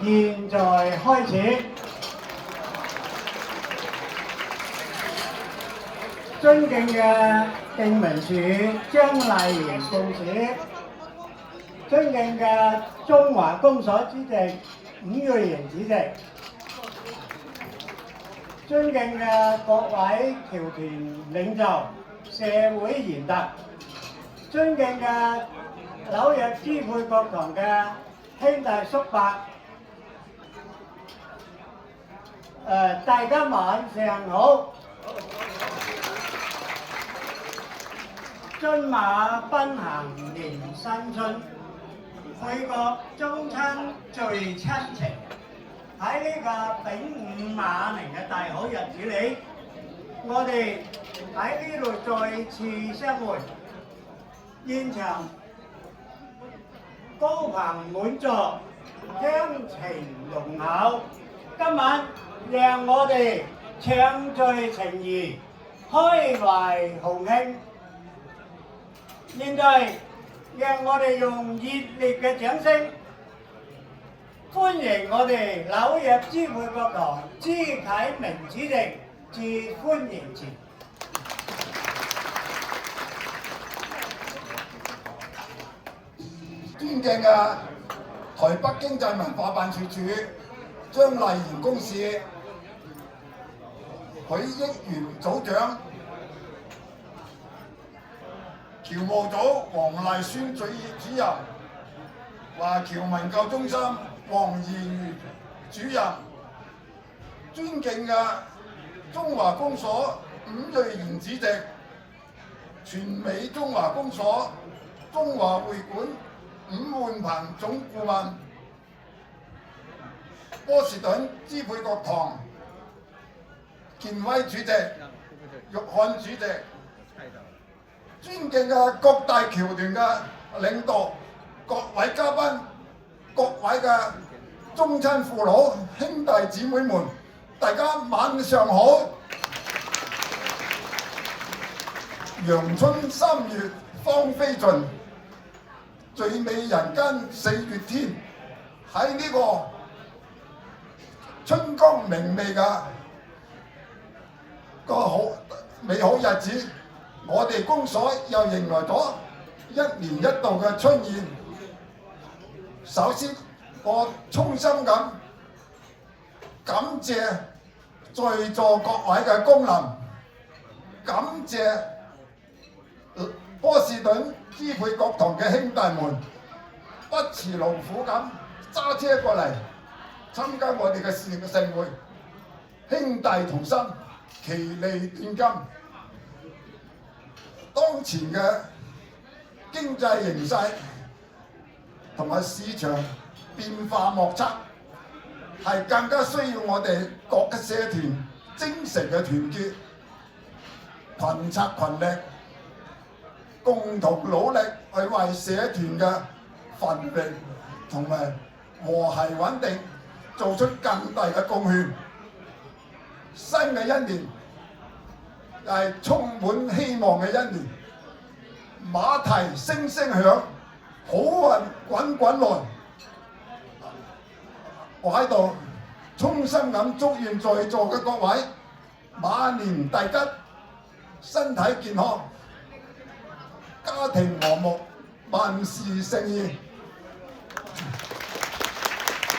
現在開始。尊敬嘅敬文署張麗賢公使，尊敬嘅中華公所主席伍瑞賢主席，尊敬嘅各位僑團領袖、社會賢達，尊敬嘅紐約支配國堂嘅兄弟叔伯，大家晚上好。駿馬奔行迎新春，配國宗親聚親情。喺呢個丙午馬年嘅大好日子裏，我哋喺呢度再次相會，現場高朋滿座，鄉情濃厚。今晚讓我哋暢聚情誼，開懷鴻慶。現在讓我哋用熱烈嘅掌聲歡迎我哋紐約支配國堂朱啟明主席致歡迎詞。尊敬嘅台北經濟文化辦事處張麗賢公使、許益元組長、僑務組黃麗宣主任、華僑文教中心黃義如主任，尊敬嘅中華公所伍瑞賢主席、全美中華公所中華會館伍煥鵬總顧問、波士頓支配國堂健威主席、玉漢主席，尊敬嘅各大僑團嘅領導、各位嘉賓、各位嘅宗親父老、兄弟姊妹們，大家晚上好！陽春3月芳菲盡，最美人間4月天。喺呢個春光明媚嘅好美好日子，我哋公所又迎來咗1年1度嘅春宴。首先，我衷心咁感謝在座各位嘅光臨，感謝波士頓支配國堂嘅兄弟們不辭勞苦咁揸車過嚟參加我哋嘅盛會，兄弟同心，其利斷金。當前嘅經濟形勢同埋市場變化莫測，係更加需要我哋各嘅社團精誠嘅團結，群策群力，共同努力去為社團嘅繁榮同埋和諧穩定做出更大嘅貢獻。新嘅一年係充滿希望嘅一年，馬蹄聲聲響，好運滾滾來。我喺度衷心咁祝願在座嘅各位馬年大吉，身體健康，家庭和睦，萬事勝意。